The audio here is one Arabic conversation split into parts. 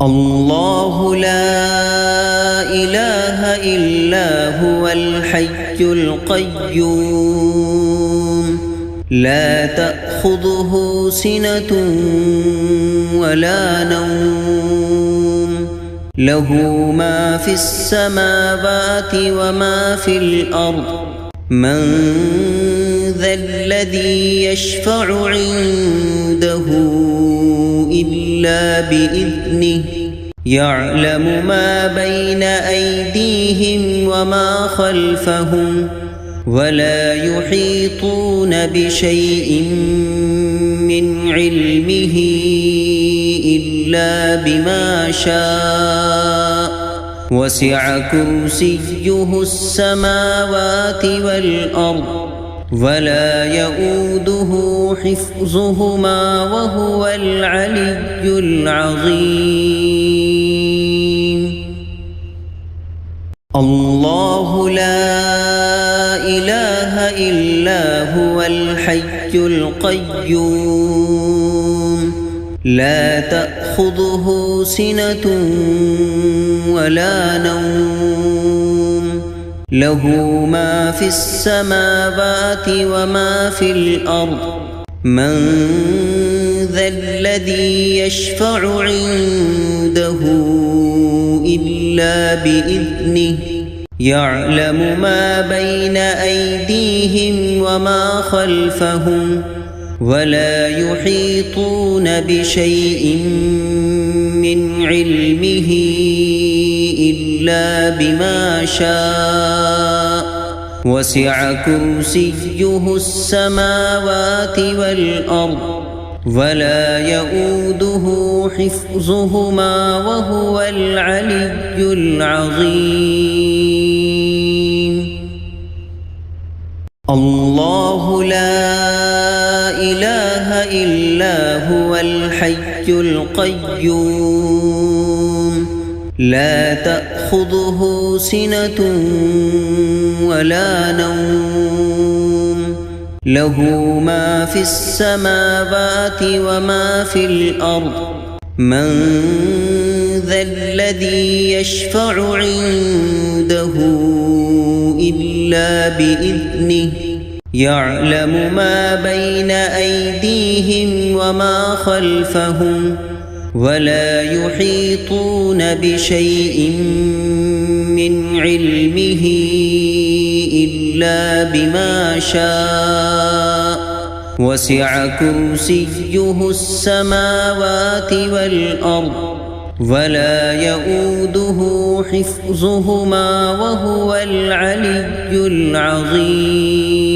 الله لا إله إلا هو الحي القيوم لا تأخذه سنة ولا نوم له ما في السماوات وما في الأرض من ذا الذي يشفع عنده إلا بإذنه يعلم ما بين أيديهم وما خلفهم ولا يحيطون بشيء من علمه إلا بما شاء وسع كرسيه السماوات والأرض ولا يؤوده حفظهما وهو العلي العظيم الله لا إله إلا هو الحي القيوم لا تأخذه سنة ولا نوم له ما في السماوات وما في الأرض من ذا الذي يشفع عنده إلا بإذنه يعلم ما بين أيديهم وما خلفهم ولا يحيطون بشيء من علمه إلا بما شاء وسع كرسيه السماوات والأرض ولا يؤوده حفظهما وهو العلي العظيم الله لا إله إلا هو الحي القيوم لا تأخذه سنة ولا نوم له ما في السماوات وما في الأرض من ذا الذي يشفع عنده إلا بإذنه يعلم ما بين أيديهم وما خلفهم ولا يحيطون بشيء من علمه إلا بما شاء وسع كرسيه السماوات والأرض ولا يؤوده حفظهما وهو العلي العظيم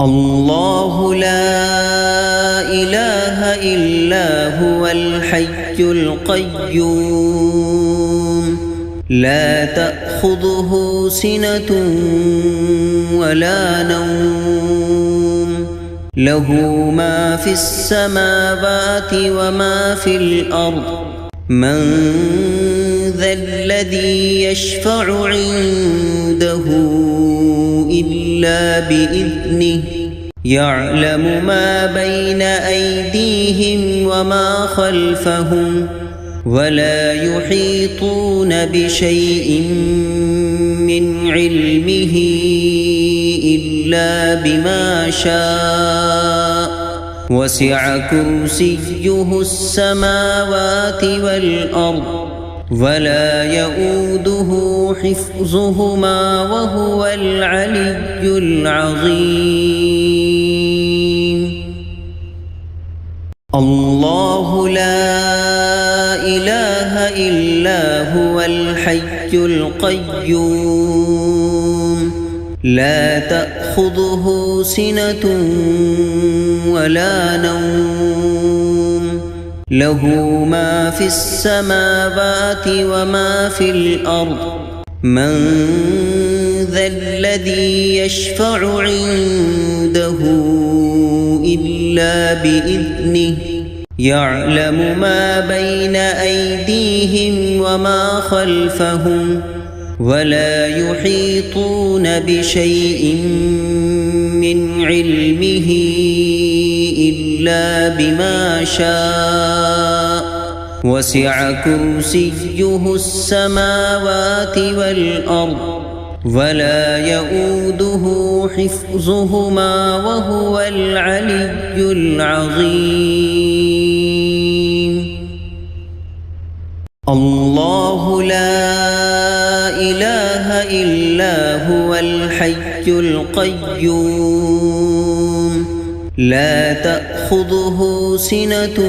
الله لا إله إلا هو الحي القيوم لا تأخذه سنة ولا نوم له ما في السماوات وما في الأرض من ذا الذي يشفع عنده إلا بإذنه يعلم ما بين أيديهم وما خلفهم ولا يحيطون بشيء من علمه إلا بما شاء وسع كرسيه السماوات والأرض ولا يؤوده حفظهما وهو العلي العظيم الله لا إله إلا هو الحي القيوم لا تأخذه سنة ولا نوم له ما في السماوات وما في الأرض من ذا الذي يشفع عنده إلا بإذنه يعلم ما بين أيديهم وما خلفهم ولا يحيطون بشيء من علمه إلا بما شاء وسع كرسيه السماوات والأرض ولا يؤوده حفظهما وهو العلي العظيم الله لا إله إلا هو الحي القيوم لا تأخذه سنة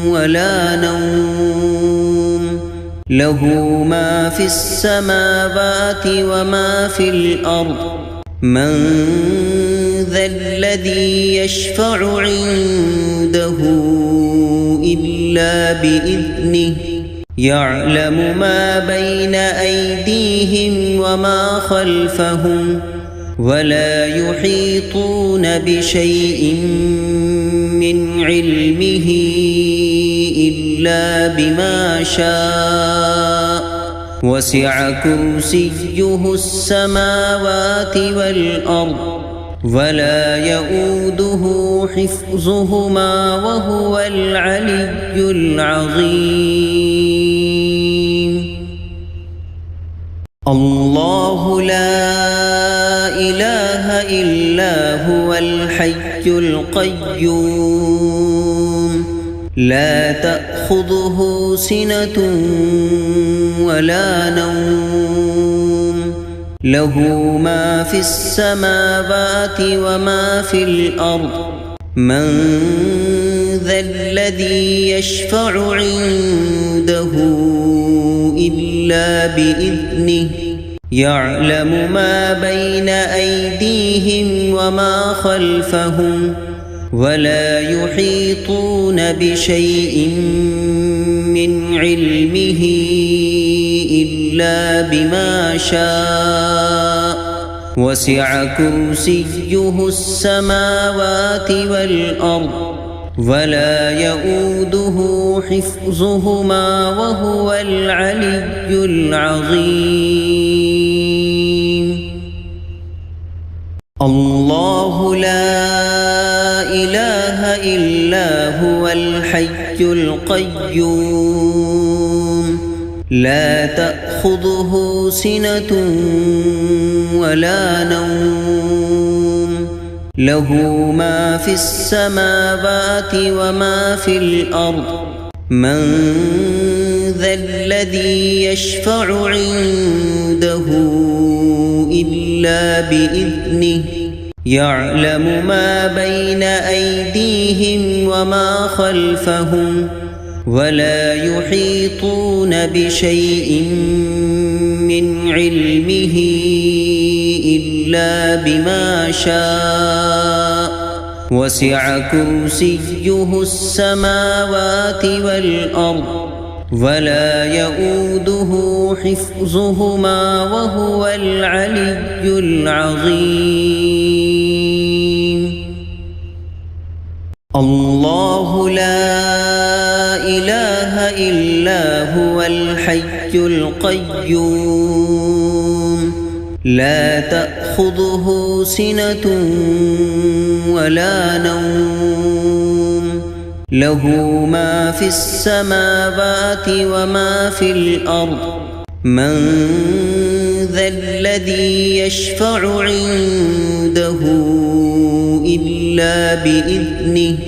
ولا نوم له ما في السماوات وما في الأرض من ذا الذي يشفع عنده إلا بإذنه يعلم ما بين أيديهم وما خلفهم ولا يحيطون بشيء من علمه إلا بما شاء وسع كرسيه السماوات والأرض ولا يؤوده حفظهما وهو العلي العظيم الله لا إله إلا هو الحي القيوم لا تأخذه سنة ولا نوم له ما في السماوات وما في الأرض من ذا الذي يشفع عنده إلا بإذنه يعلم ما بين أيديهم وما خلفهم ولا يحيطون بشيء من علمه إلا بما شاء وسع كرسيه السماوات والأرض ولا يؤوده حفظهما وهو العلي العظيم الله لا إله إلا هو الحي القيوم لا تأخذه سنة ولا نوم له ما في السماوات وما في الأرض من ذا الذي يشفع عنده إلا بإذنه يعلم ما بين أيديهم وما خلفهم ولا يحيطون بشيء من علمه إلا بما شاء وسع كرسيه السماوات والأرض ولا يؤوده حفظهما وهو العلي العظيم الله لا إله إلا هو الحي القيوم لا تأخذه سنة ولا نوم له ما في السماوات وما في الأرض من ذا الذي يشفع عنده إلا بإذنه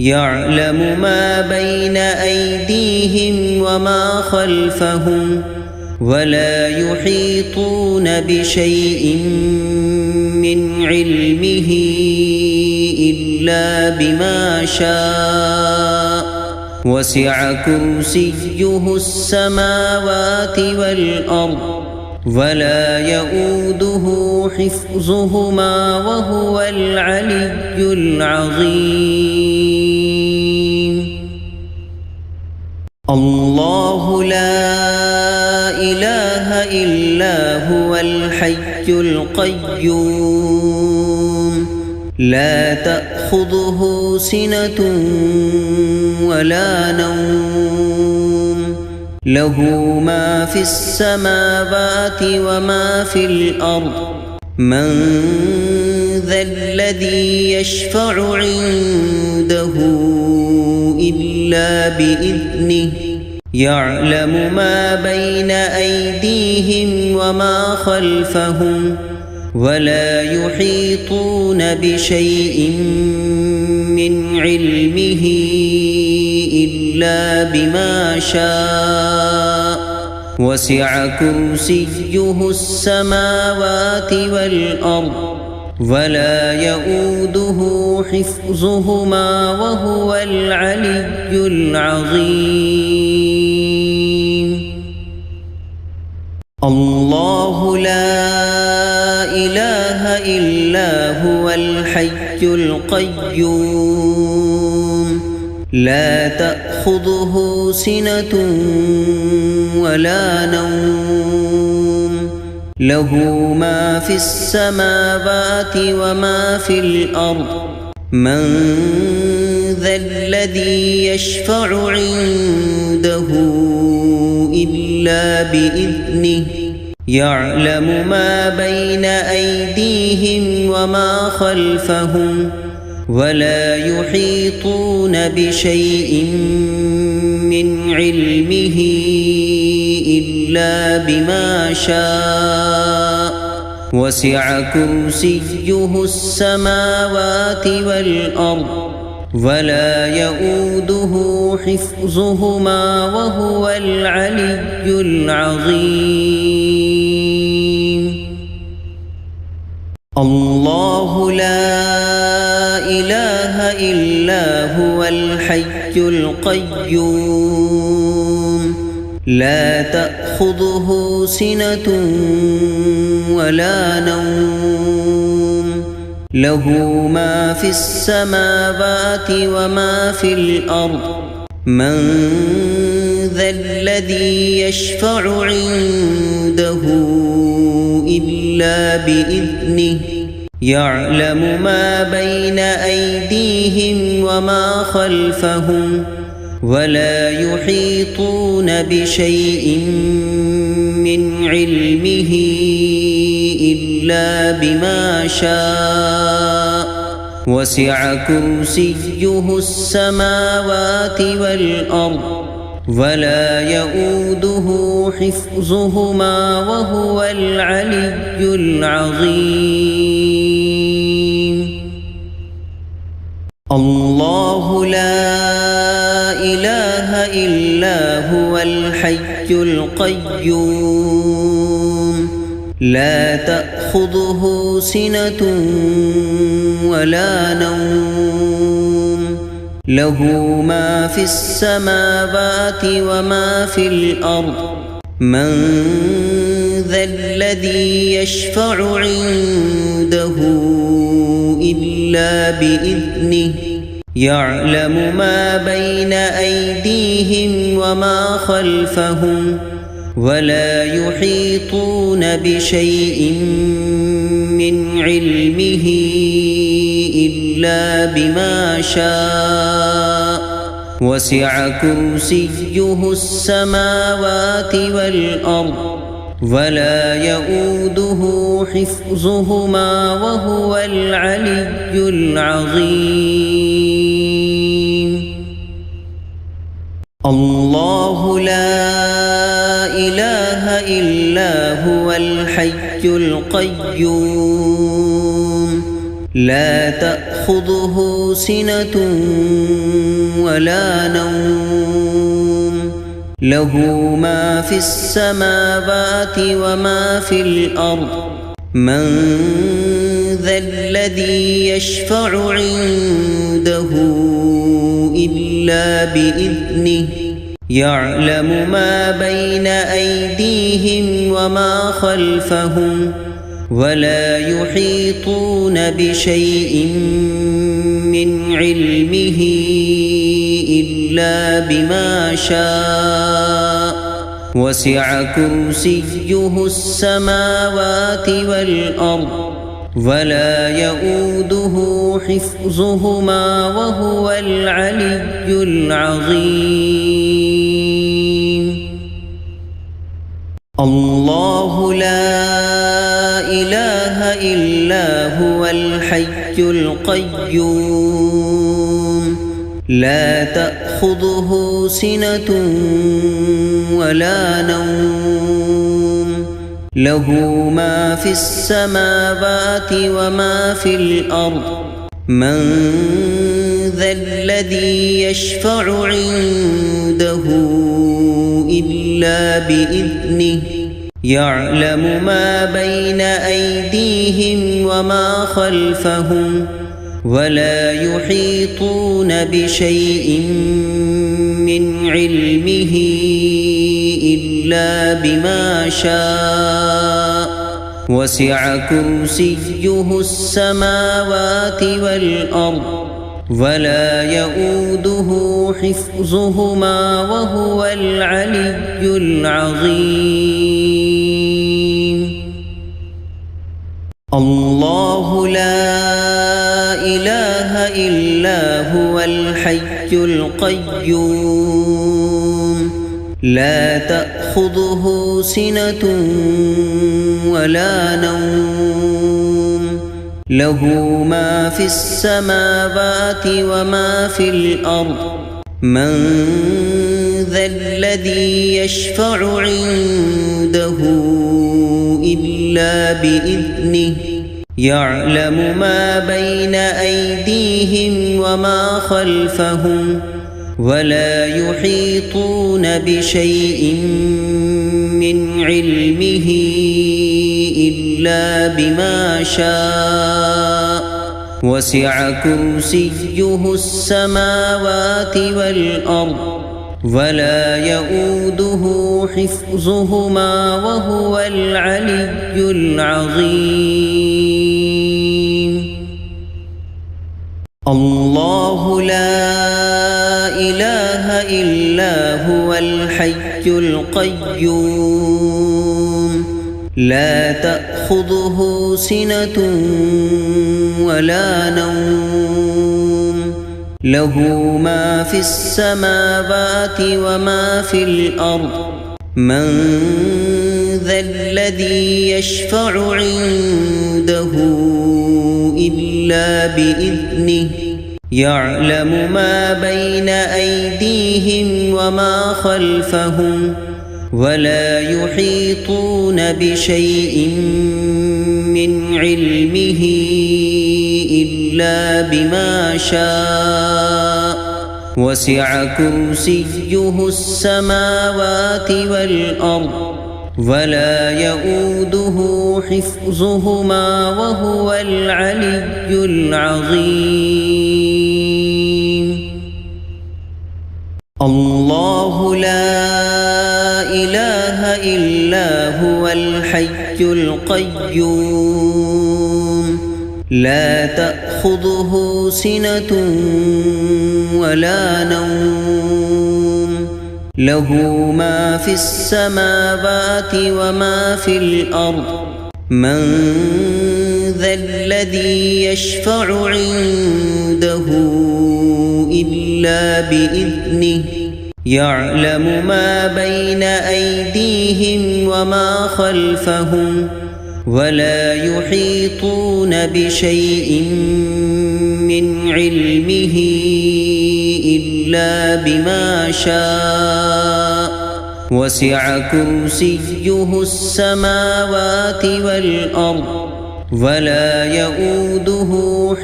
يعلم ما بين أيديهم وما خلفهم ولا يحيطون بشيء من علمه إلا بما شاء وسع كرسيه السماوات والأرض ولا يؤوده حفظهما وهو العلي العظيم الله لا إله إلا هو الحي القيوم لا تأخذه سنة ولا نوم له ما في السماوات وما في الأرض من ذا الذي يشفع عنده إلا بإذنه يعلم ما بين أيديهم وما خلفهم ولا يحيطون بشيء من علمه إلا بما شاء وسع كرسيه السماوات والأرض ولا يؤوده حفظهما وهو العلي العظيم. الله لا إله إلا هو الحي القيوم لا تأخذه سنة ولا نوم له ما في السماوات وما في الأرض من ذا الذي يشفع عنده إلا بإذنه يعلم ما بين أيديهم وما خلفهم ولا يحيطون بشيء من علمه إلا بما شاء وسع كرسيه السماوات والأرض ولا يؤوده حفظهما وهو العلي العظيم. الله لا إله إلا هو الحي القيوم لا تأخذه سنة ولا نوم له ما في السماوات وما في الأرض من ذا الذي يشفع عنده إلا بإذنه يعلم ما بين أيديهم وما خلفهم ولا يحيطون بشيء من علمه إلا بما شاء وسع كرسيه السماوات والأرض ولا يؤوده حفظهما وهو العلي العظيم. الله لا إله إلا هو الحي القيوم لا تأخذه سنة ولا نوم له ما في السماوات وما في الأرض من ذا الذي يشفع عنده إلا بإذنه يعلم ما بين أيديهم وما خلفهم ولا يحيطون بشيء من علمه إلا بما شاء وسع كرسيه السماوات والأرض ولا يؤوده حفظهما وهو العلي العظيم. الله لا إله إلا هو الحي القيوم لا تأخذه سنة ولا نوم له ما في السماوات وما في الأرض من ذا الذي يشفع عنده إلا بإذنه يعلم ما بين أيديهم وما خلفهم ولا يحيطون بشيء من علمه إلا بما شاء وسع كرسيه السماوات والأرض ولا يؤوده حفظهما وهو العلي العظيم. الله لا إله إله إلا هو الحي القيوم لا تأخذه سنة ولا نوم له ما في السماوات وما في الأرض من ذا الذي يشفع عنده إلا بإذنه يعلم ما بين أيديهم وما خلفهم ولا يحيطون بشيء من علمه إلا بما شاء وسع كرسيه السماوات والأرض ولا يؤوده حفظهما وهو العلي العظيم الله لا إله إلا هو الحي القيوم لا تأخذه سنة ولا نوم له ما في السماوات وما في الأرض من ذا الذي يشفع عنده إلا بإذنه يعلم ما بين أيديهم وما خلفهم ولا يحيطون بشيء من علمه إلا بما شاء وسع كرسيه السماوات والأرض ولا يؤوده حفظهما وهو العلي العظيم الله لا إله إلا هو الحي القيوم لا تأخذه سنة ولا نوم له ما في السماوات وما في الأرض من ذا الذي يشفع عنده إلا بإذنه يعلم ما بين أيديهم وما خلفهم ولا يحيطون بشيء من علمه إلا بما شاء وسع كرسيه السماوات والأرض ولا يؤوده حفظهما وهو العلي العظيم الله لا إله إلا هو الحي القيوم لا تأخذه سنة ولا نوم له ما في السماوات وما في الأرض من ذا الذي يشفع عنده إلا بإذنه يعلم ما بين أيديهم وما خلفهم ولا يحيطون بشيء من علمه إلا بما شاء وسع كرسيه السماوات والأرض ولا يؤوده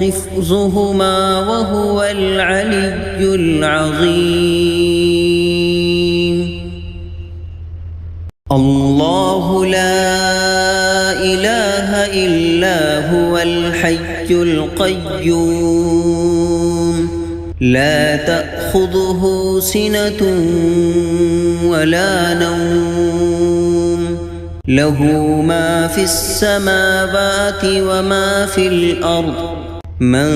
حفظهما وهو العلي العظيم الله لا إله إلا هو الحي القيوم لا تأخذه سنة ولا نوم له ما في السماوات وما في الأرض من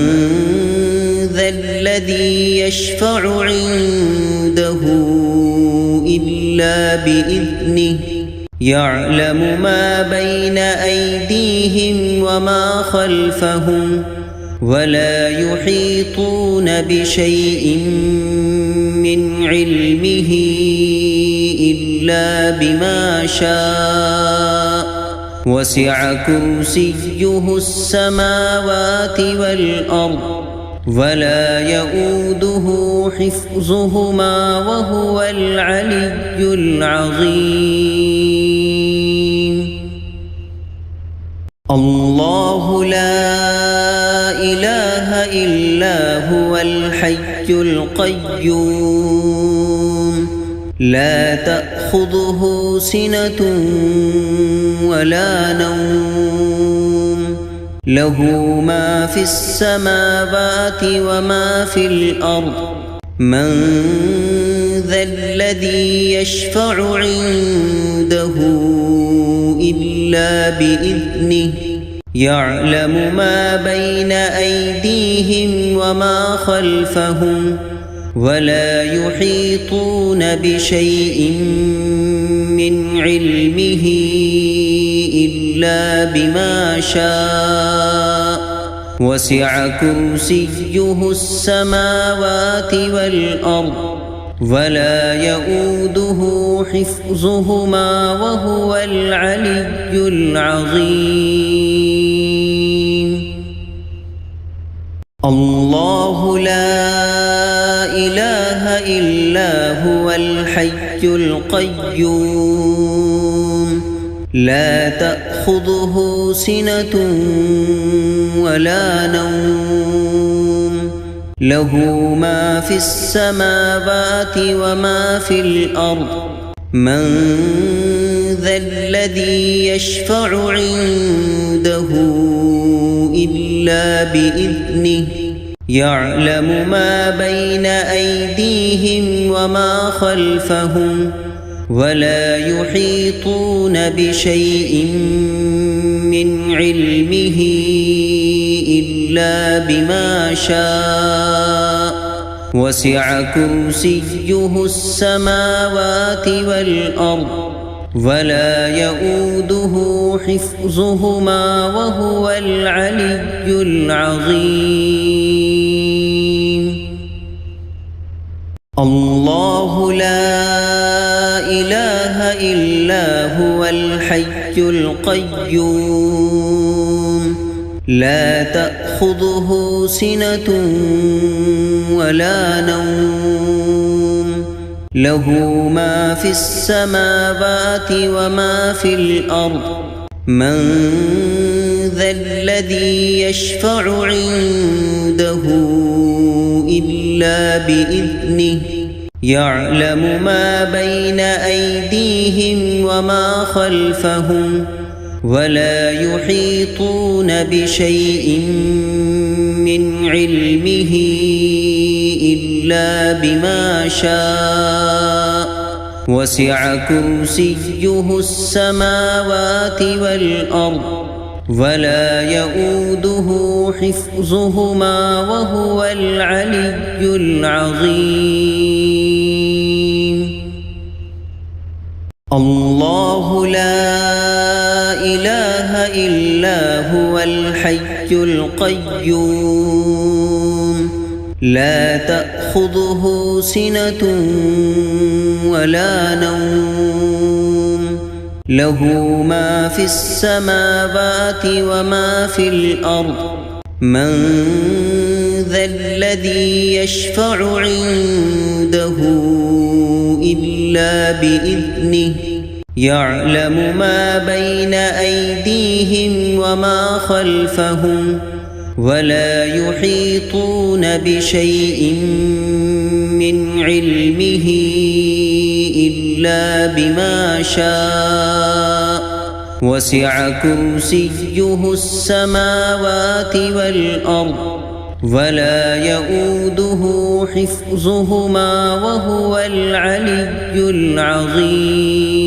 ذا الذي يشفع عنده إلا بإذنه يعلم ما بين أيديهم وما خلفهم ولا يحيطون بشيء من علمه إلا بما شاء وسع كرسيه السماوات والأرض ولا يؤوده حفظهما وهو العلي العظيم الله لا إله إلا هو الحي القيوم لا تأخذه سنة ولا نوم له ما في السماوات وما في الأرض من ذا الذي يشفع عنده إلا بإذنه يعلم ما بين أيديهم وما خلفهم ولا يحيطون بشيء من علمه إلا بما شاء وسع كرسيه السماوات والأرض ولا يؤوده حفظهما وهو العلي العظيم الله لا إله إلا هو الحي القيوم لا تأخذه سنة ولا نوم له ما في السماوات وما في الأرض من ذا الذي يشفع عنده إلا بإذنه يعلم ما بين أيديهم وما خلفهم ولا يحيطون بشيء من علمه إلا بما شاء وسع كرسيه السماوات والأرض ولا يؤوده حفظهما وهو العلي العظيم الله لا إله إلا هو الحي القيوم لا تأخذه سنة ولا نوم له ما في السماوات وما في الأرض من ذا الذي يشفع عنده إلا بإذنه يعلم ما بين أيديهم وما خلفهم ولا يحيطون بشيء من علمه إلا بما شاء وسع كرسيه السماوات والأرض ولا يؤوده حفظهما وهو العلي العظيم الله لا إله إلا هو الحي القيوم لا تأخذه سنة ولا نوم له ما في السماوات وما في الأرض من ذا الذي يشفع عنده إلا بإذنه يعلم ما بين أيديهم وما خلفهم ولا يحيطون بشيء من علمه إلا بما شاء وسع كرسيه السماوات والأرض ولا يؤوده حفظهما وهو العلي العظيم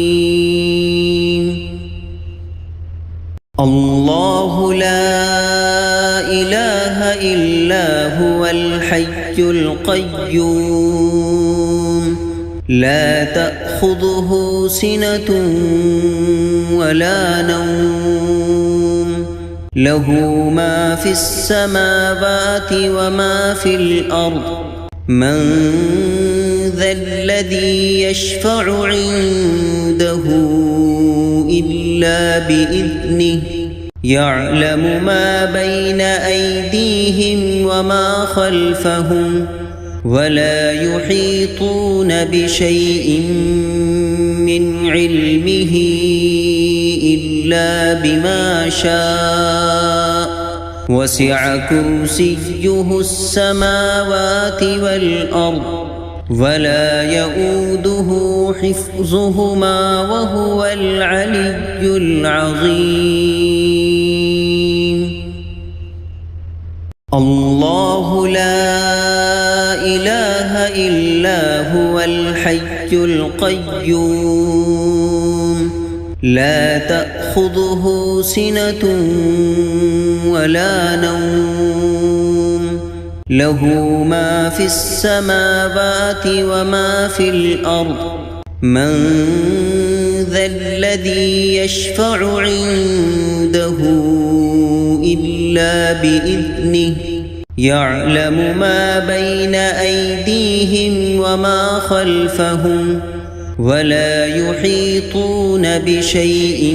الله لا إله إلا هو الحي القيوم لا تأخذه سنة ولا نوم له ما في السماوات وما في الأرض من ذا الذي يشفع عنده إلا بإذنه يعلم ما بين أيديهم وما خلفهم ولا يحيطون بشيء من علمه إلا بما شاء وسع كرسيه السماوات والأرض ولا يؤوده حفظهما وهو العلي العظيم. الله لا إله إلا هو الحي القيوم لا تأخذه سنة ولا نوم له ما في السماوات وما في الأرض من ذا الذي يشفع عنده إلا بإذنه يعلم ما بين أيديهم وما خلفهم ولا يحيطون بشيء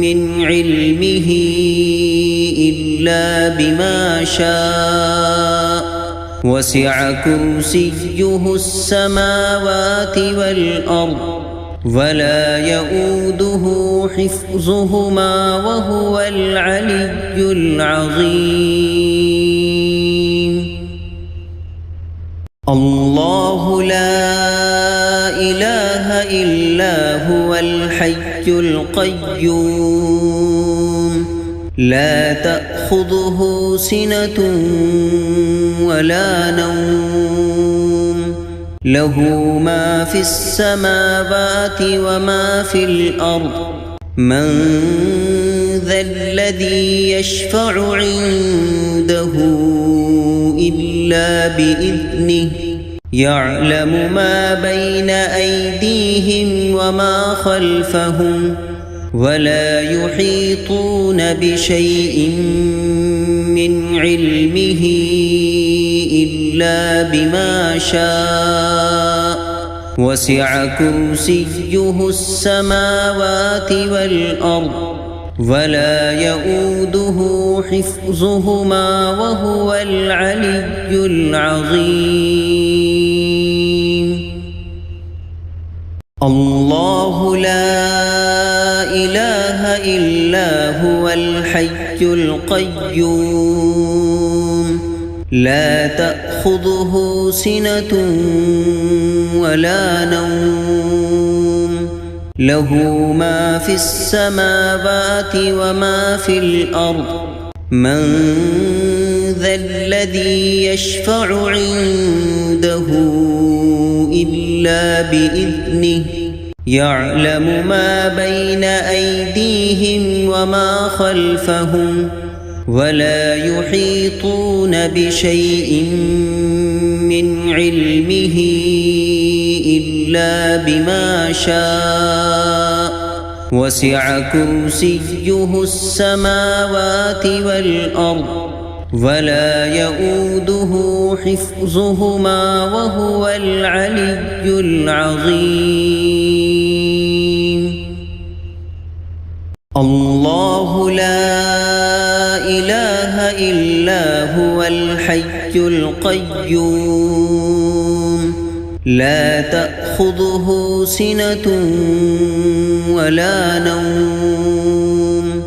من علمه إلا بما شاء وسع كرسيه السماوات والأرض ولا يؤوده حفظهما وهو العلي العظيم. الله لا إله إلا هو الحي القيوم لا تأخذه سنة ولا نوم له ما في السماوات وما في الأرض من ذا الذي يشفع عنده إلا بإذنه يعلم ما بين أيديهم وما خلفهم ولا يحيطون بشيء من علمه إلا بما شاء وسع كرسيه السماوات والأرض ولا يؤوده حفظهما وهو العلي العظيم. الله لا إله إلا هو الحي القيوم لا تأخذه سنة ولا نوم له ما في السماوات وما في الأرض من ذا الذي يشفع عنده إلا بإذنه يعلم ما بين أيديهم وما خلفهم ولا يحيطون بشيء من علمه إلا بما شاء وسع كرسيه السماوات والأرض ولا يؤوده حفظهما وهو العلي العظيم. الله لا إله إلا هو الحي القيوم لا تأخذه سنة ولا نوم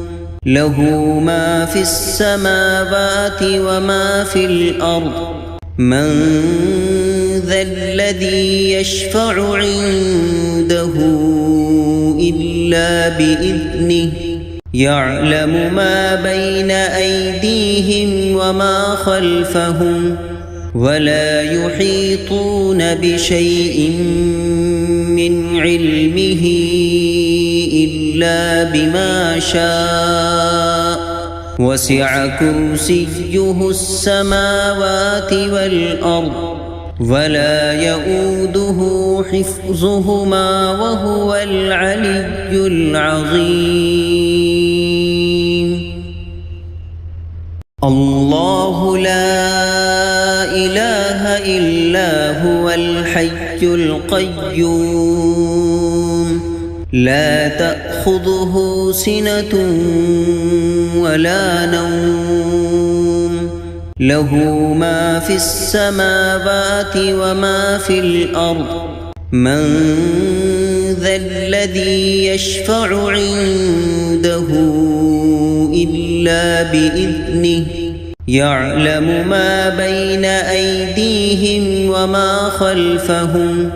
له ما في السماوات وما في الأرض من ذا الذي يشفع عنده إلا بإذنه يعلم ما بين أيديهم وما خلفهم ولا يحيطون بشيء من علمه إلا بما شاء وسع كرسيه السماوات والأرض ولا يؤوده حفظهما وهو العلي العظيم. الله لا إله إلا هو الحي القيوم لا تأخذه سنة ولا نوم له ما في السماوات وما في الأرض من ذا الذي يشفع عنده إلا بإذنه يعلم ما بين أيديهم وما خلفهم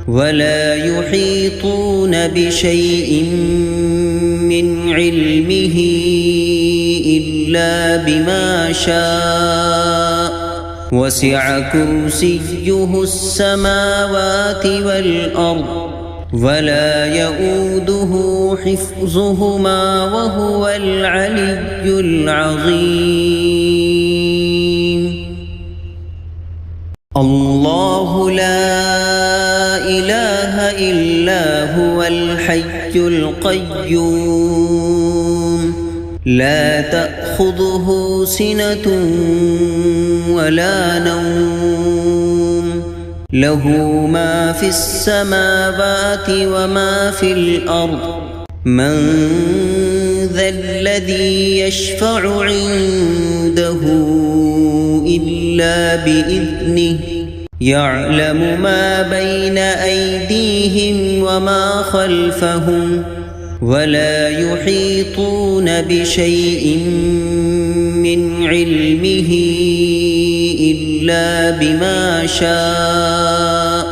ولا يحيطون بشيء من علمه إلا بما شاء وسع كرسيه السماوات والأرض ولا يؤوده حفظهما وهو العلي العظيم الله لا إله إلا هو الحي القيوم لا تأخذه سنة ولا نوم له ما في السماوات وما في الأرض من ذا الذي يشفع عنده إلا بإذنه يعلم ما بين أيديهم وما خلفهم ولا يحيطون بشيء من علمه إلا بما شاء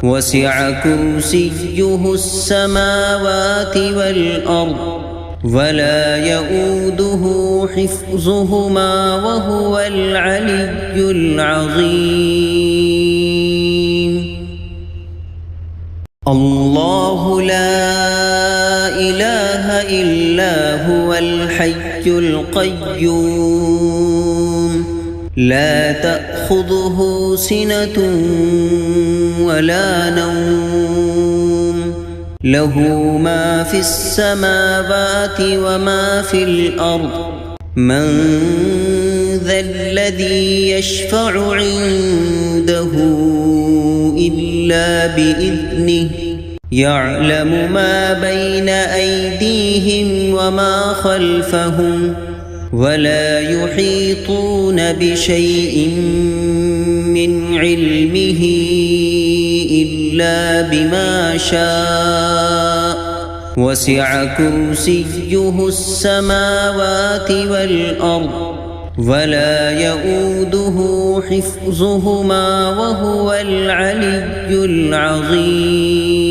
وسع كرسيه السماوات والأرض ولا يؤوده حفظهما وهو العلي العظيم الله لا إله إلا هو الحي القيوم لا تأخذه سنة ولا نوم له ما في السماوات وما في الأرض من ذا الذي يشفع عنده إلا بإذنه يعلم ما بين أيديهم وما خلفهم ولا يحيطون بشيء من علمه إلا بما شاء وسع كرسيه السماوات والأرض ولا يؤوده حفظهما وهو العلي العظيم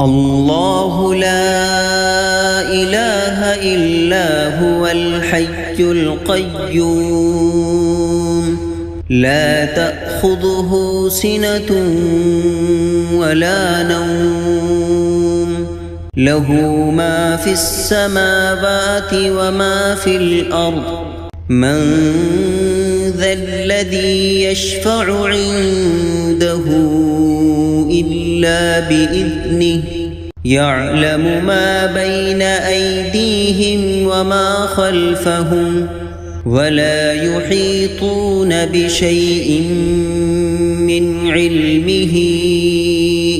الله لا إله إلا هو الحي القيوم لا تأخذه سنة ولا نوم له ما في السماوات وما في الأرض من ذا الذي يشفع عنده إلا بإذنه يعلم ما بين أيديهم وما خلفهم ولا يحيطون بشيء من علمه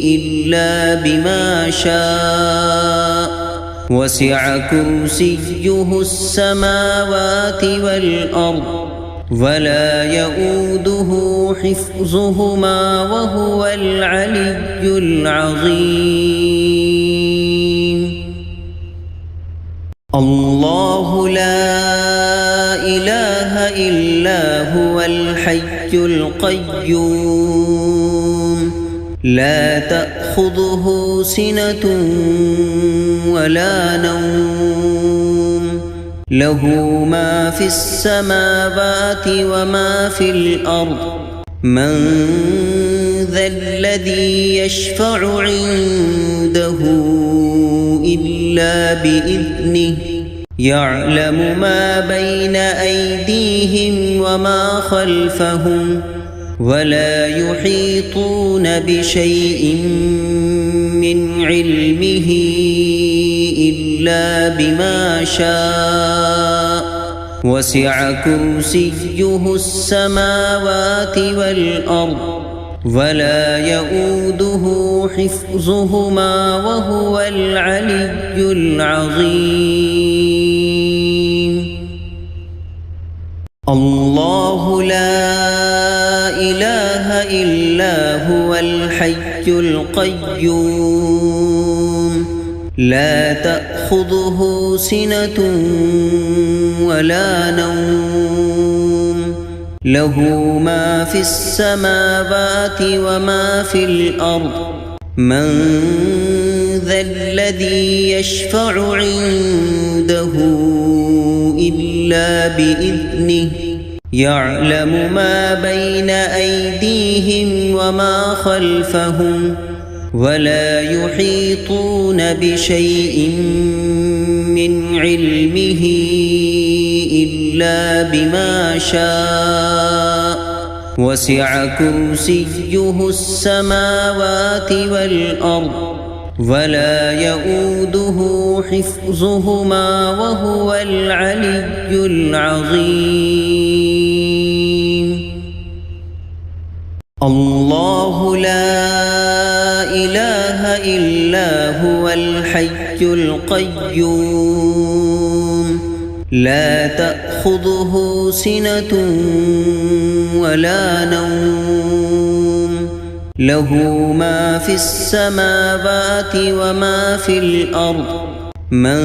إلا بما شاء وسع كرسيه السماوات والأرض ولا يؤوده حفظهما وهو العلي العظيم الله لا إله إلا هو الحي القيوم لا تأخذه سنة ولا نوم له ما في السماوات وما في الأرض من ذا الذي يشفع عنده إلا بإذنه يعلم ما بين أيديهم وما خلفهم ولا يحيطون بشيء من علمه إلا بما شاء وسع كرسيه السماوات والأرض ولا يؤوده حفظهما وهو العلي العظيم الله لا إله إلا هو الحي القيوم لا تأخذه سنة ولا نوم له ما في السماوات وما في الأرض من ذا الذي يشفع عنده إلا بإذنه يعلم ما بين أيديهم وما خلفهم ولا يحيطون بشيء من علمه إلا بما شاء وسع كرسيه السماوات والأرض ولا يؤوده حفظهما وهو العلي العظيم الله لا إله إلا هو الحي القيوم لا تأخذه سنة ولا نوم له ما في السماوات وما في الأرض من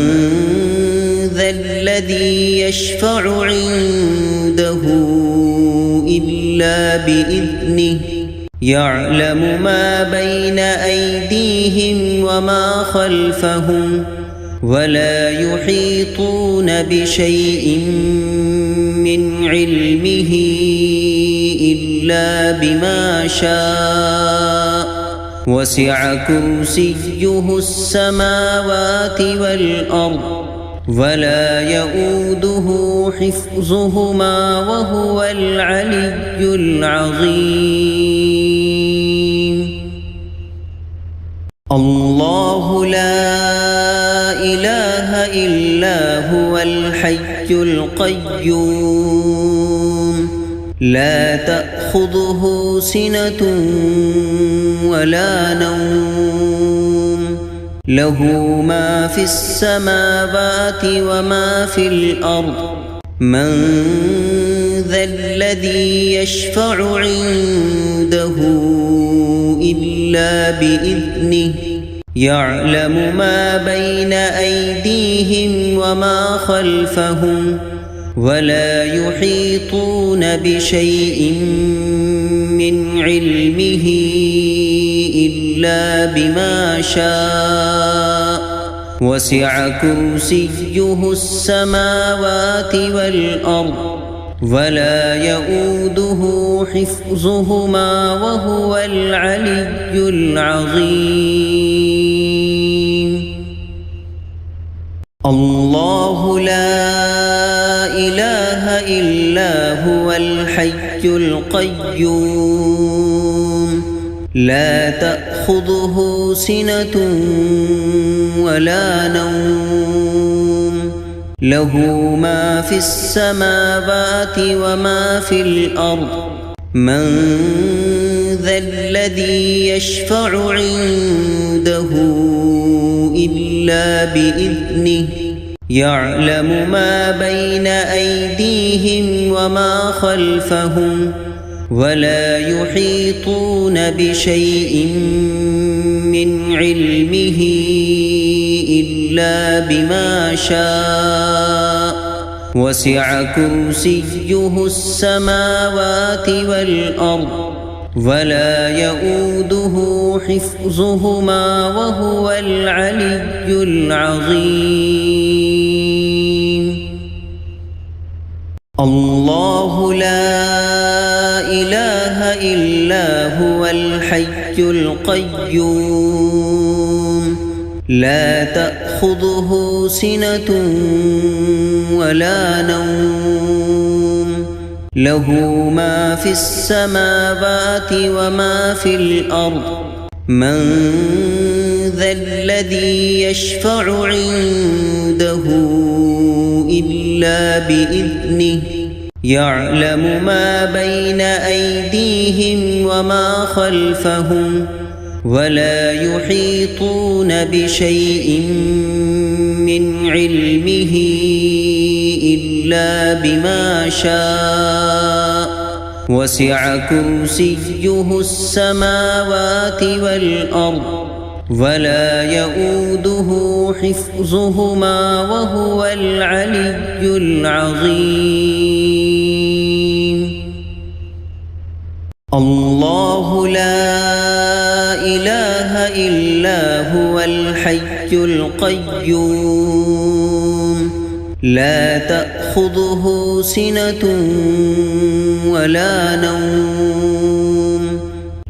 ذا الذي يشفع عنده إلا بإذنه يعلم ما بين أيديهم وما خلفهم ولا يحيطون بشيء من علمه إلا بما شاء وسع كرسيه السماوات والأرض ولا يؤوده حفظهما وهو العلي العظيم الله لا إله إلا هو الحي القيوم لا تأخذه سنة ولا نوم له ما في السماوات وما في الأرض من ذا الذي يشفع عنده إلا بإذنه يعلم ما بين أيديهم وما خلفهم ولا يحيطون بشيء من علمه إلا بما شاء وسع كرسيه السماوات والأرض ولا يؤوده حفظهما وهو العلي العظيم الله لا إله إلا هو الحي القيوم لا تأخذه سنة ولا نوم له ما في السماوات وما في الأرض من ذا الذي يشفع عنده إلا بإذنه يعلم ما بين أيديهم وما خلفهم ولا يحيطون بشيء من علمه إلا بما شاء وسع كرسيه السماوات والأرض ولا يؤوده حفظهما وهو العلي العظيم الله لا إله إلا هو الحي القيوم لا تأخذه سنة ولا نوم له ما في السماوات وما في الأرض من ذا الذي يشفع عنده إلا بإذنه يعلم ما بين أيديهم وما خلفهم ولا يحيطون بشيء من علمه إلا بما شاء وسع كرسيه السماوات والأرض ولا يؤوده حفظهما وهو العلي العظيم. الله لا إله إلا هو الحي القيوم لا تأخذه سنة ولا نوم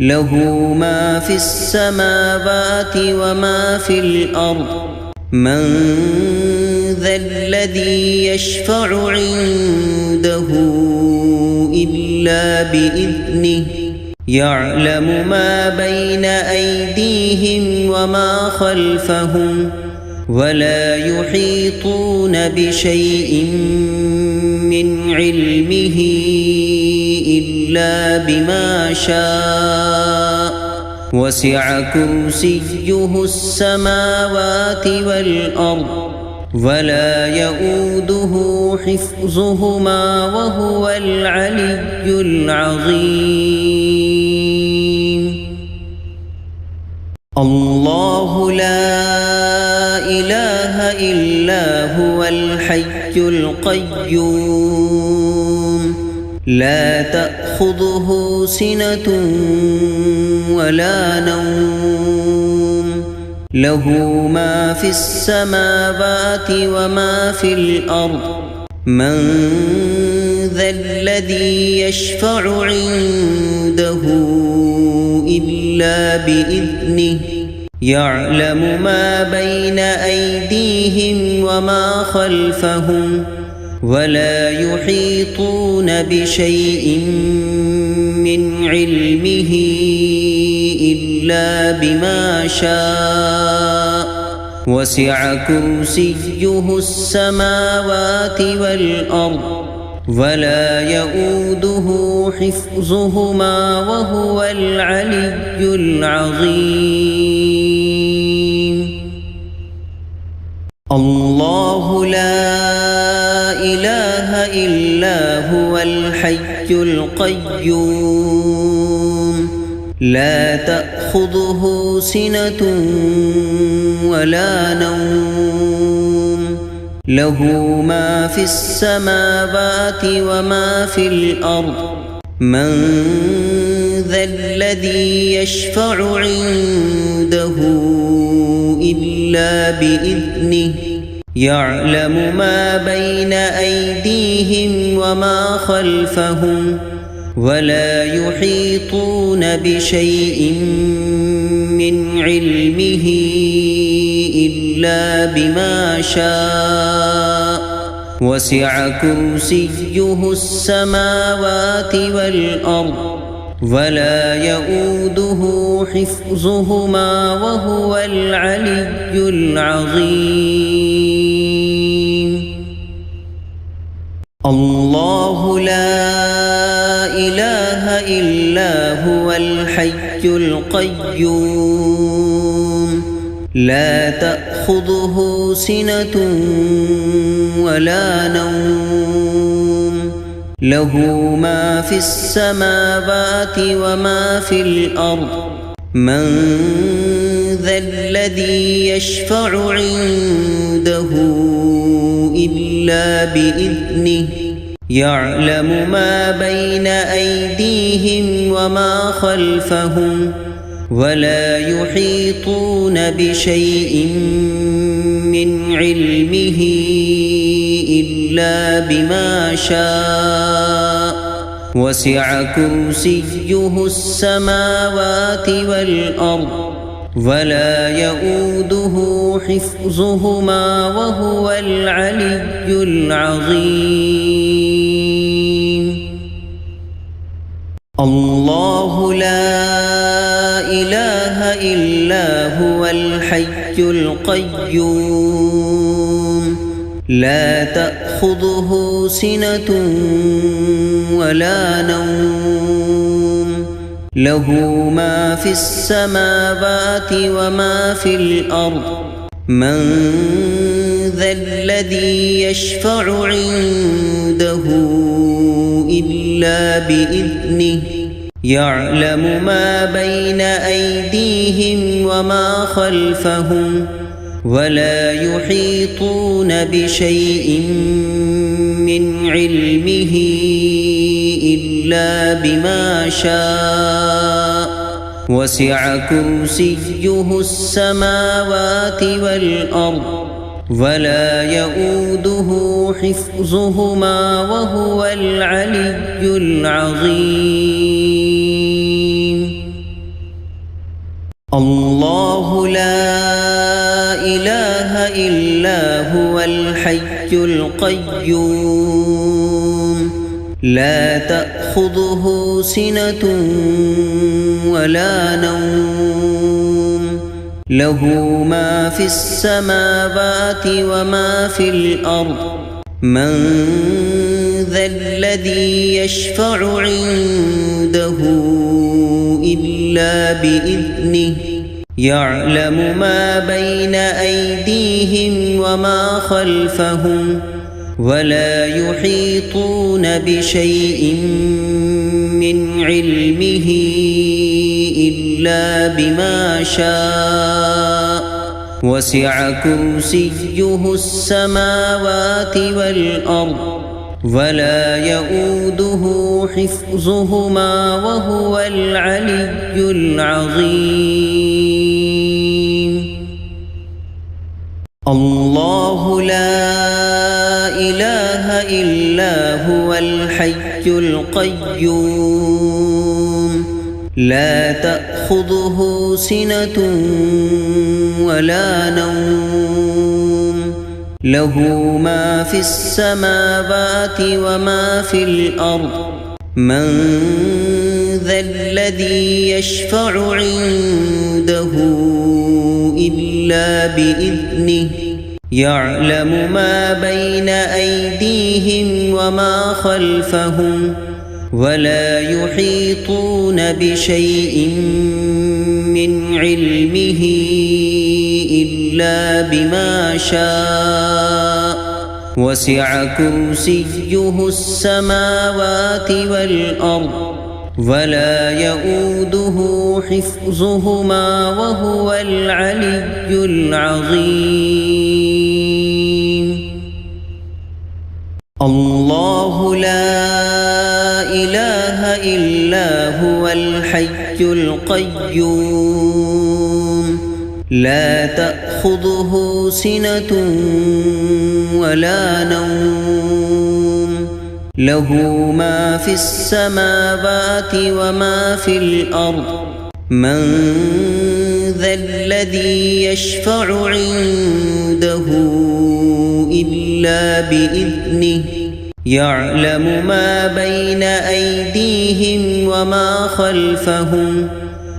له ما في السماوات وما في الأرض من ذا الذي يشفع عنده إلا بإذنه يعلم ما بين أيديهم وما خلفهم ولا يحيطون بشيء من علمه إلا بما شاء وسع كرسيه السماوات والأرض ولا يؤوده حفظهما وهو العلي العظيم. الله لا إله إلا هو الحي القيوم لا تأخذه سنة ولا نوم له ما في السماوات وما في الأرض من ذا الذي يشفع عنده إلا بإذنه يعلم ما بين أيديهم وما خلفهم ولا يحيطون بشيء من علمه إلا بما شاء وسع كرسيه السماوات والأرض ولا يؤوده حفظهما وهو العلي العظيم. الله لا إله إلا هو الحي القيوم لا تأخذه سنة ولا نوم له ما في السماوات وما في الأرض من ذا الذي يشفع عنده إلا بإذنه يعلم ما بين أيديهم وما خلفهم ولا يحيطون بشيء من علمه إلا بما شاء وسع كرسيه السماوات والأرض ولا يؤوده حفظهما وهو العلي العظيم. الله لا إله إلا هو الحي القيوم لا تأخذه سنة ولا نوم له ما في السماوات وما في الأرض من ذا الذي يشفع عنده إلا بإذنه يعلم ما بين أيديهم وما خلفهم ولا يحيطون بشيء من علمه إلا بما شاء وسع كرسيه السماوات والأرض ولا يؤوده حفظهما وهو العلي العظيم. الله لا إله إلا هو الحي القيوم لا تأخذه سنة ولا نوم له ما في السماوات وما في الأرض من ذا الذي يشفع عنده إلا بإذنه يعلم ما بين أيديهم وما خلفهم ولا يحيطون بشيء من علمه إلا بما شاء وسع كرسيه السماوات والأرض ولا يؤوده حفظهما وهو العلي العظيم الله لا إله إلا هو الحي القيوم لا تأخذه سنة ولا نوم له ما في السماوات وما في الأرض من ذا الذي يشفع عنده إلا بإذنه يعلم ما بين أيديهم وما خلفهم ولا يحيطون بشيء من علمه إلا بما شاء وسع كرسيه السماوات والأرض ولا يؤوده حفظهما وهو العلي العظيم الله لا إله إلا هو الحي القيوم لا تأخذه سنة ولا نوم له ما في السماوات وما في الأرض من ذا الذي يشفع عنده إلا بإذنه يعلم ما بين أيديهم وما خلفهم ولا يحيطون بشيء من علمه إلا بما شاء وسع كرسيه السماوات والأرض ولا يؤوده حفظهما وهو العلي العظيم الله لا إله إلا هو الحي القيوم لا تأخذه سنة ولا نوم له ما في السماوات وما في الأرض من ذا الذي يشفع عنده إلا بإذنه يعلم ما بين أيديهم وما خلفهم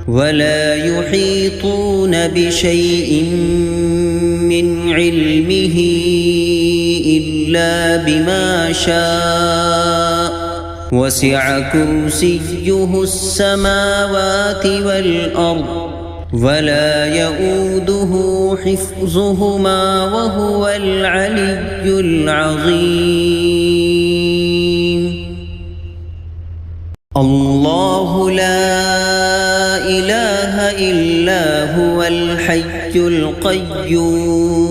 ولا يحيطون بشيء من علمه إلا بما شاء وسع كرسيه السماوات والأرض ولا يؤوده حفظهما وهو العلي العظيم الله لا إله إلا هو الحي القيوم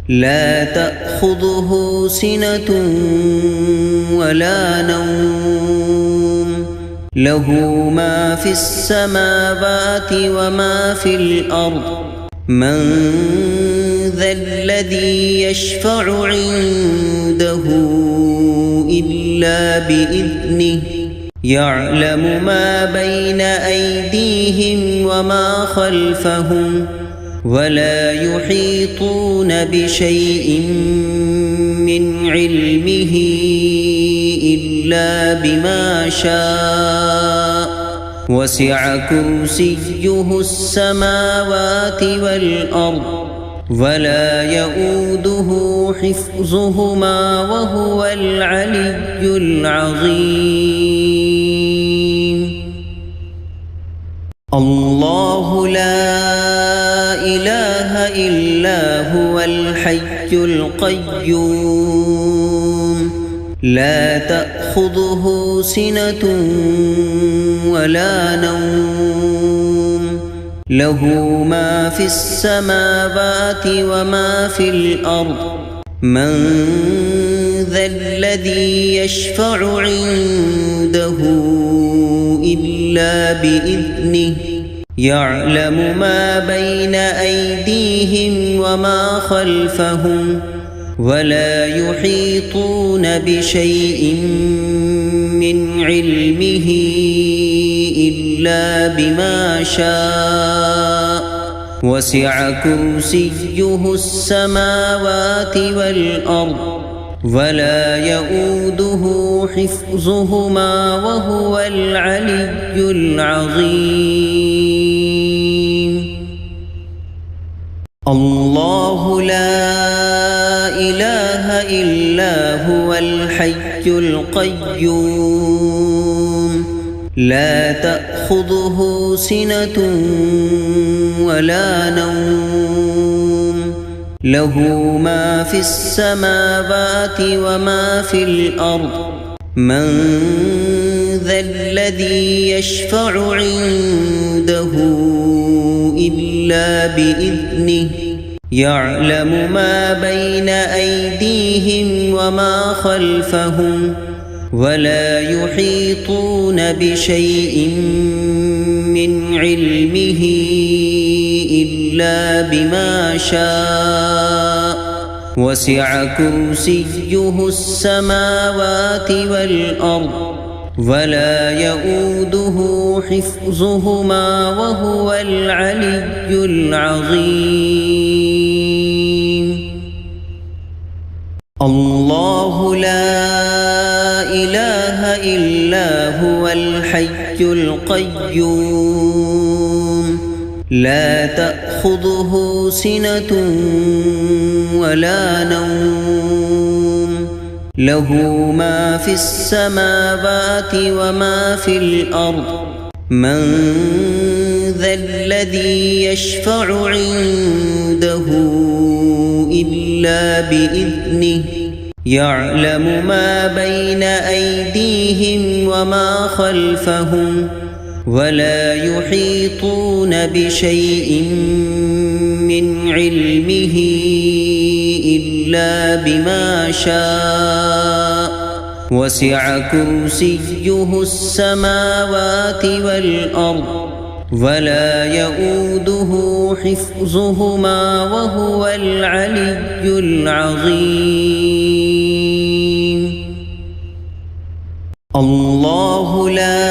لا تأخذه سنة ولا نوم له ما في السماوات وما في الأرض من ذا الذي يشفع عنده إلا بإذنه يعلم ما بين أيديهم وما خلفهم ولا يحيطون بشيء من علمه إلا بما شاء وسع كرسيه السماوات والأرض ولا يؤوده حفظهما وهو العلي العظيم. الله لا إله إلا هو الحي القيوم لا تأخذه سنة ولا نوم له ما في السماوات وما في الأرض من ذا الذي يشفع عنده إلا بإذنه يعلم ما بين أيديهم وما خلفهم ولا يحيطون بشيء من علمه إلا بما شاء وسع كرسيه السماوات والأرض ولا يؤوده حفظهما وهو العلي العظيم. الله لا إله إلا هو الحي القيوم لا تأخذه سنة ولا نوم له ما في السماوات وما في الأرض من ذا الذي يشفع عنده إلا بإذنه يعلم ما بين أيديهم وما خلفهم ولا يحيطون بشيء من علمه إلا بما شاء وسع كرسيه السماوات والأرض ولا يؤوده حفظهما وهو العلي العظيم. الله لا إله إلا هو الحي القيوم لا تأخذه سنة ولا نوم له ما في السماوات وما في الأرض من ذا الذي يشفع عنده إلا بإذنه يعلم ما بين أيديهم وما خلفهم ولا يحيطون بشيء من علمه إلا بما شاء وسع كرسيه السماوات والأرض ولا يؤوده حفظهما وهو العلي العظيم. الله لا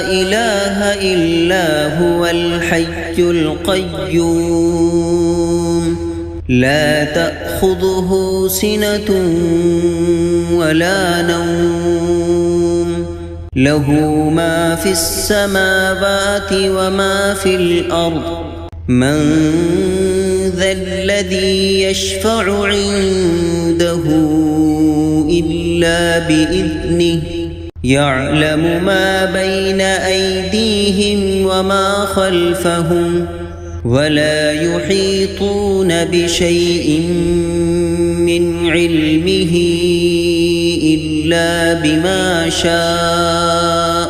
إله إلا هو الحي القيوم لا تأخذه سنة ولا نوم له ما في السماوات وما في الأرض من ذا الذي يشفع عنده إلا بإذنه يعلم ما بين أيديهم وما خلفهم ولا يحيطون بشيء من علمه إلا بما شاء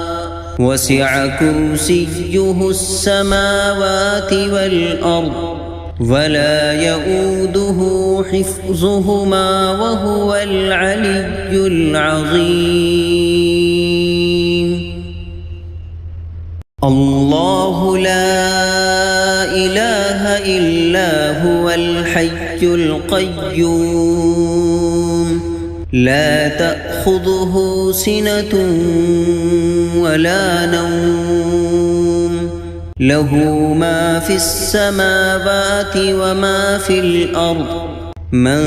وسع كرسيه السماوات والأرض ولا يؤوده حفظهما وهو العلي العظيم. الله لا إله إلا هو الحي القيوم لا تأخذه سنة ولا نوم له ما في السماوات وما في الأرض من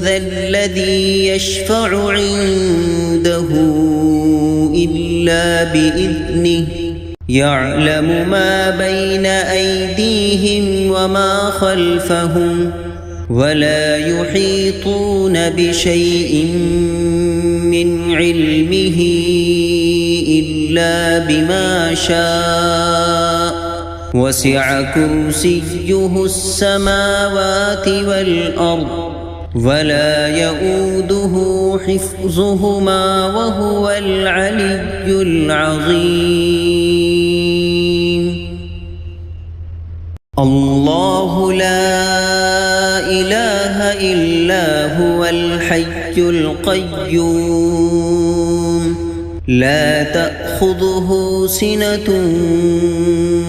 ذا الذي يشفع عنده إلا بإذنه يعلم ما بين أيديهم وما خلفهم ولا يحيطون بشيء من علمه إلا بما شاء وسع كرسيه السماوات والأرض ولا يؤوده حفظهما وهو العلي العظيم. الله لا إله إلا هو الحي القيوم لا تأخذه سنة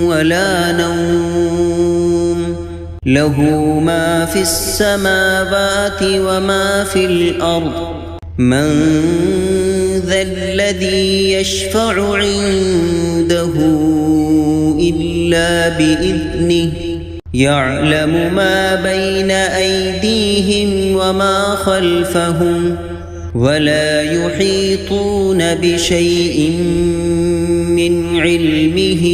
ولا نوم له ما في السماوات وما في الأرض من ذا الذي يشفع عنده إلا بإذنه يعلم ما بين أيديهم وما خلفهم ولا يحيطون بشيء من علمه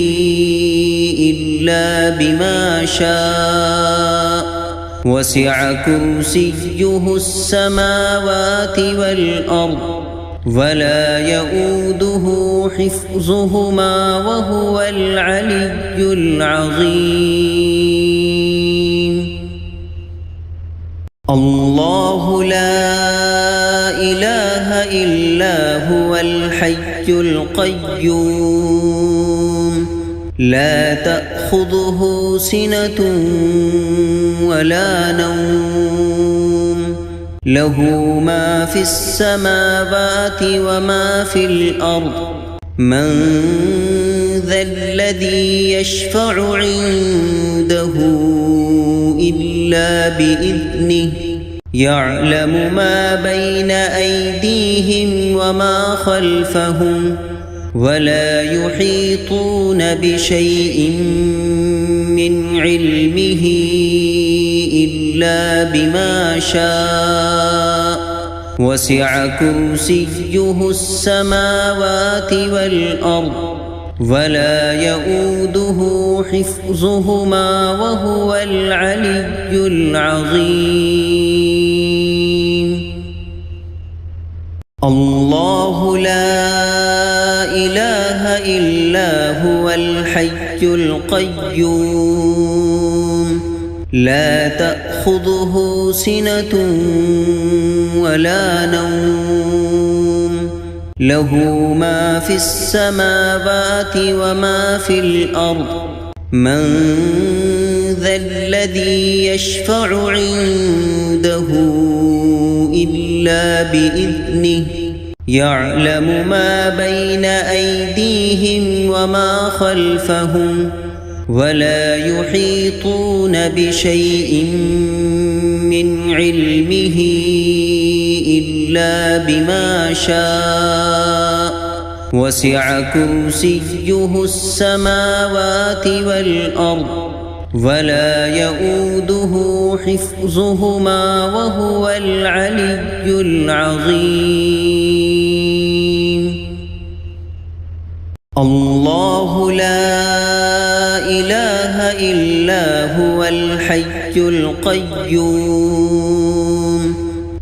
إلا بما شاء وسع كرسيه السماوات والأرض ولا يؤوده حفظهما وهو العلي العظيم. الله لا إله إلا هو الحي القيوم لا تأخذه سنة ولا نوم له ما في السماوات وما في الأرض من ذا الذي يشفع عنده إلا بإذنه يعلم ما بين أيديهم وما خلفهم ولا يحيطون بشيء من علمه إلا بما شاء وسع كرسيه السماوات والأرض ولا يؤوده حفظهما وهو العلي العظيم. الله لا إله إلا هو الحي القيوم لا تأخذه سنة ولا نوم له ما في السماوات وما في الأرض من ذا الذي يشفع عنده إلا بإذنه يعلم ما بين أيديهم وما خلفهم ولا يحيطون بشيء من علمه إلا بما شاء وسع كرسيه السماوات والأرض ولا يؤوده حفظهما وهو العلي العظيم. الله لا إله إلا هو الحي القيوم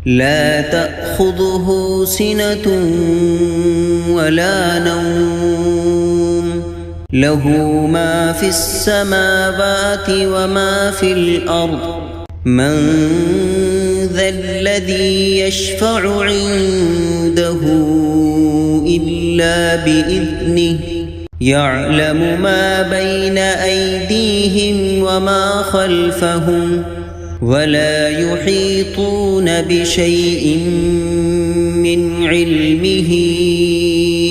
لا تأخذه سنة ولا نوم له ما في السماوات وما في الأرض من ذا الذي يشفع عنده إلا بإذنه يعلم ما بين أيديهم وما خلفهم ولا يحيطون بشيء من علمه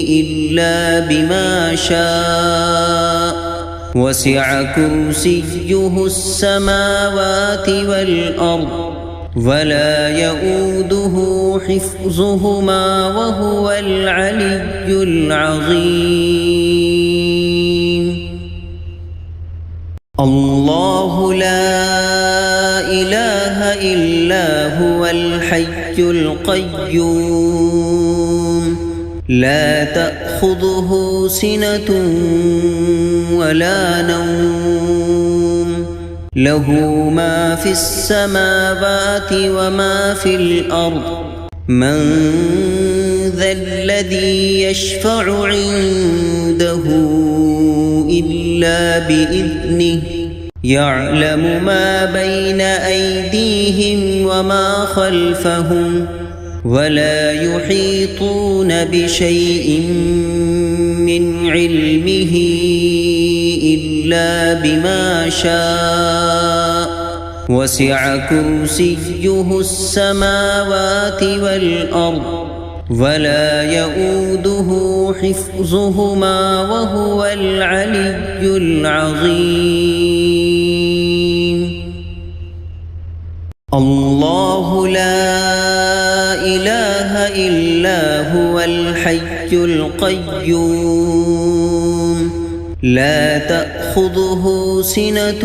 إلا بما شاء وسع كرسيه السماوات والأرض ولا يؤوده حفظهما وهو العلي العظيم. الله لا إله إلا هو الحي الحي القيوم لا تأخذه سنة ولا نوم له ما في السماوات وما في الأرض من ذا الذي يشفع عنده إلا بإذنه يعلم ما بين أيديهم وما خلفهم ولا يحيطون بشيء من علمه إلا بما شاء وسع كرسيه السماوات والأرض ولا يؤوده حفظهما وهو العلي العظيم الله لا إله إلا هو الحي القيوم لا تأخذه سنة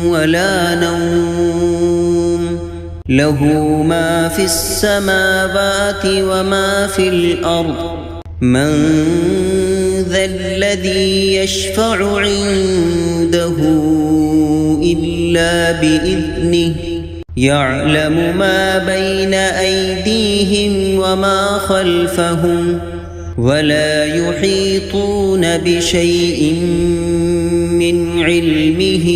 ولا نوم له ما في السماوات وما في الأرض من ذا الذي يشفع عنده إلا بإذنه يعلم ما بين أيديهم وما خلفهم ولا يحيطون بشيء من علمه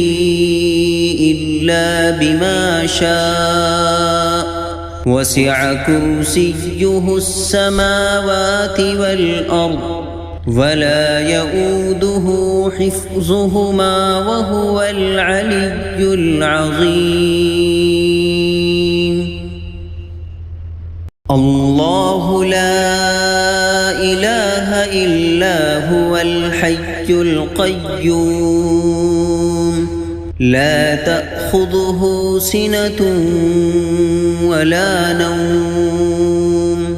إلا بما شاء وسع كرسيه السماوات والأرض ولا يؤوده حفظهما وهو العلي العظيم الله لا إله إلا هو الحي القيوم لا تأخذه سنة ولا نوم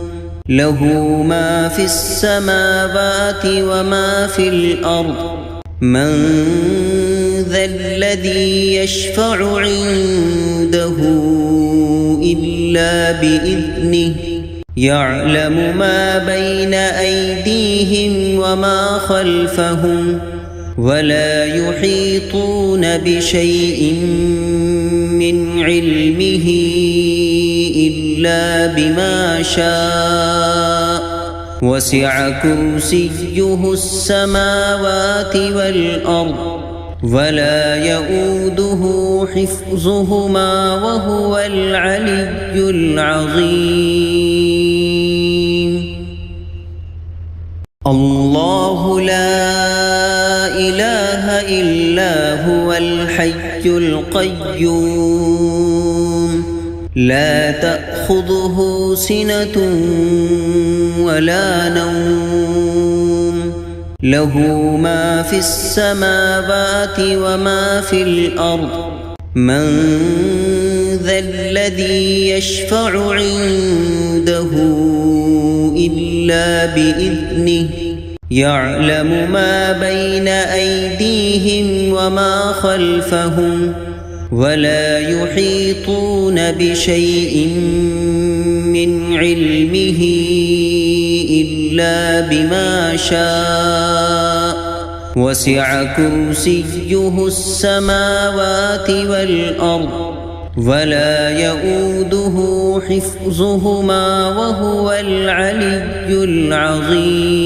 له ما في السماوات وما في الأرض من ذا الذي يشفع عنده إلا بإذنه يعلم ما بين أيديهم وما خلفهم ولا يحيطون بشيء من علمه إلا بما شاء وسع كرسيه السماوات والأرض ولا يؤوده حفظهما وهو العلي العظيم الله لا إله إلا هو الحي القيوم لا تأخذه سنة ولا نوم له ما في السماوات وما في الأرض من ذا الذي يشفع عنده إلا بإذنه يعلم ما بين أيديهم وما خلفهم ولا يحيطون بشيء من علمه إلا بما شاء وسع كرسيه السماوات والأرض ولا يؤوده حفظهما وهو العلي العظيم